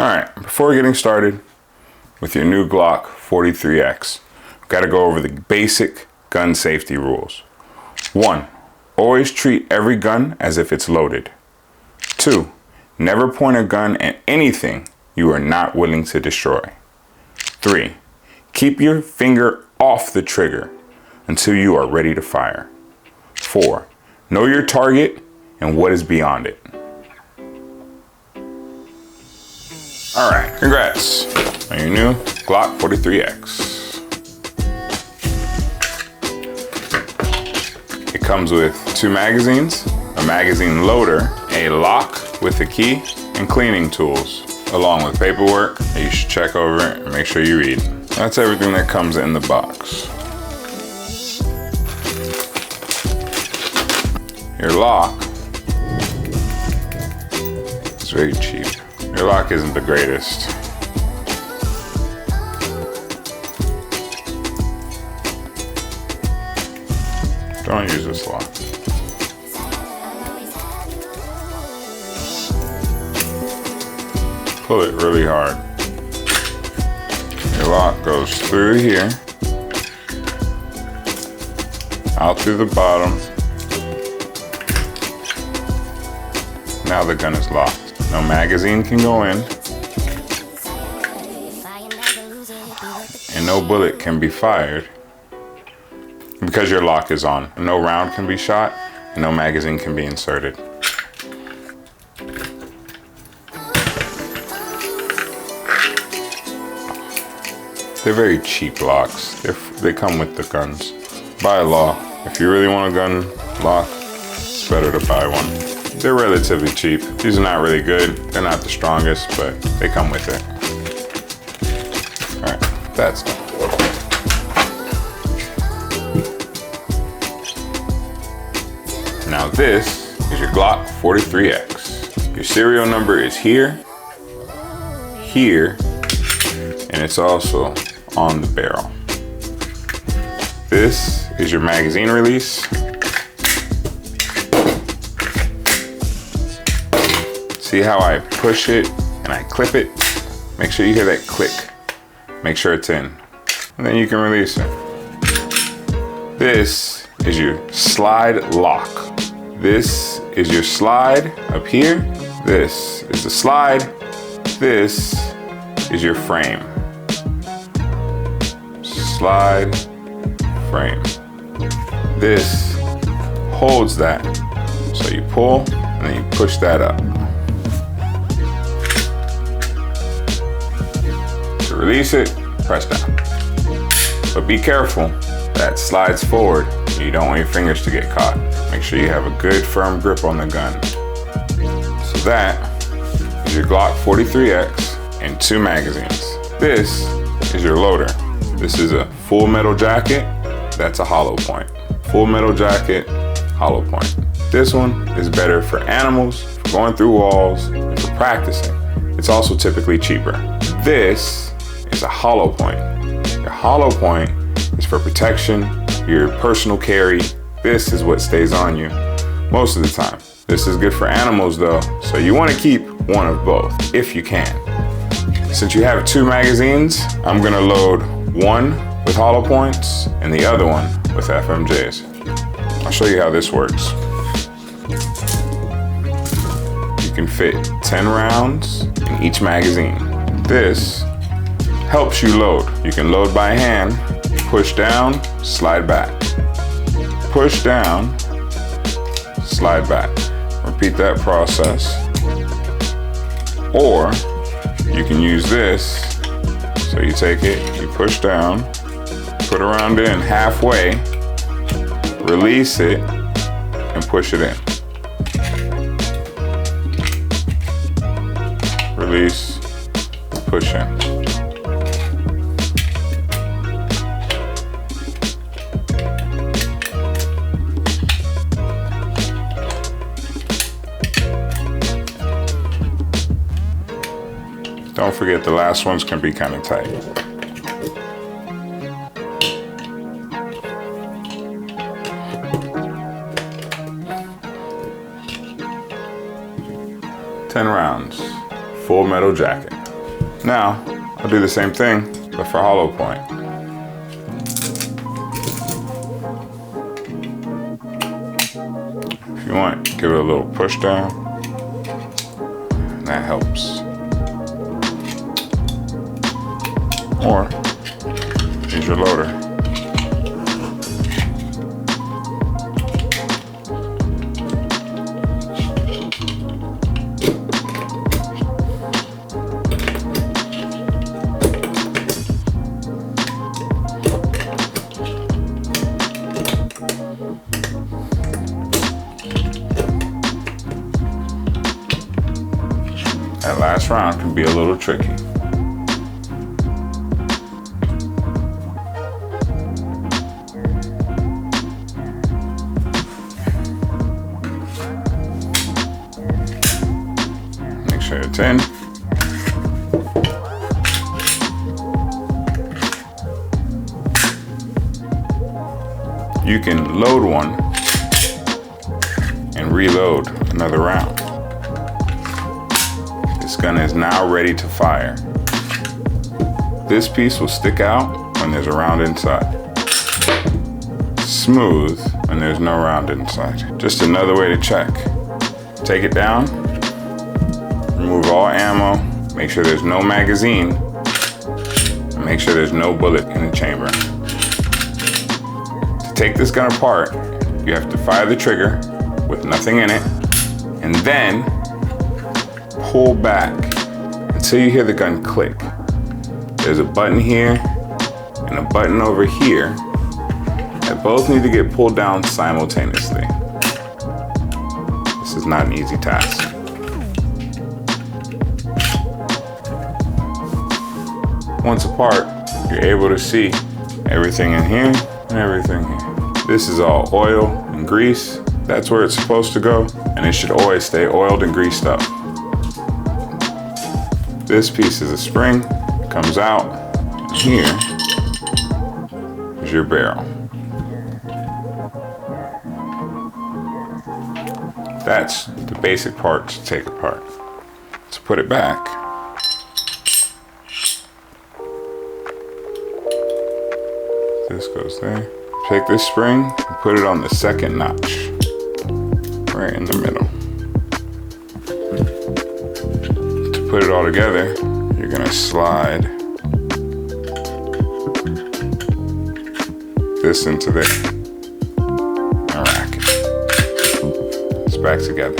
All right, before getting started with your new Glock 43X, we've got to go over the basic gun safety rules. 1. Always treat every gun as if it's loaded. 2. Never point a gun at anything you are not willing to destroy. 3. Keep your finger off the trigger until you are ready to fire. 4. Know your target and what is beyond it. All right, congrats on your new Glock 43X. It comes with 2 magazines, a magazine loader, a lock with a key, and cleaning tools, along with paperwork that you should check over and make sure you read. That's everything that comes in the box. Your lock is very cheap. Your lock isn't the greatest. Don't use this lock. Pull it really hard. Your lock goes through here, out through the bottom. Now the gun is locked. No magazine can go in, and no bullet can be fired because your lock is on. No round can be shot, and no magazine can be inserted. They're very cheap locks. They come with the guns. By law, if you really want a gun lock, it's better to buy one. They're relatively cheap. These are not really good. They're not the strongest, but they come with it. All right, that's done. Now this is your Glock 43X. Your serial number is here, here, and it's also on the barrel. This is your magazine release. See how I push it and I clip it? Make sure you hear that click. Make sure it's in. And then you can release it. This is your slide lock. This is your slide up here. This is the slide. This is your frame. Slide, frame. This holds that. So you pull and then you push that up. To release it, press down. But be careful, that slides forward. You don't want your fingers to get caught. Make sure you have a good firm grip on the gun. So that is your Glock 43X and 2 magazines. This is your loader. This is a full metal jacket, that's a hollow point. Full metal jacket, hollow point. This one is better for animals, for going through walls, and for practicing. It's also typically cheaper. This is a hollow point. Your hollow point is for protection, your personal carry. This is what stays on you most of the time. This is good for animals though, so you want to keep one of both if you can. Since you have 2 magazines, I'm gonna load one with hollow points and the other one with FMJs. I'll show you how this works. You can fit 10 rounds in each magazine. This helps you load. You can load by hand, push down, slide back. Push down, slide back. Repeat that process. Or you can use this. So you take it, you push down, put a round in halfway, release it, and push it in. Release, push in. Don't forget the last ones can be kind of tight. $10 rounds, full metal jacket. Now, I'll do the same thing, but for hollow point. If you want, give it a little push down. That helps. Or use your loader. That last round can be a little tricky. Make sure it's in. You can load one and reload another round. This gun is now ready to fire. This piece will stick out when there's a round inside. Smooth when there's no round inside. Just another way to check. Take it down, remove all ammo, make sure there's no magazine, and make sure there's no bullet in the chamber. To take this gun apart, you have to fire the trigger with nothing in it, and then pull back until you hear the gun click. There's a button here and a button over here that both need to get pulled down simultaneously. This is not an easy task. Once apart, you're able to see everything in here and everything here. This is all oil and grease. That's where it's supposed to go, and it should always stay oiled and greased up. This piece is a spring, comes out, and here is your barrel. That's the basic parts to take apart. Let's put it back. This goes there. Take this spring and put it on the second notch, right in the middle. Put it all together, you're gonna slide this into there and rack it. It's back together.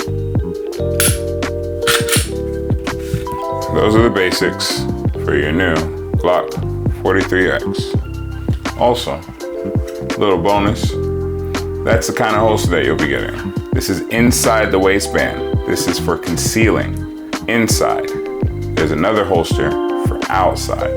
Those are the basics for your new Glock 43X. Also, little bonus, that's the kind of holster that you'll be getting. This is inside the waistband. This is for concealing inside. There's another holster for outside.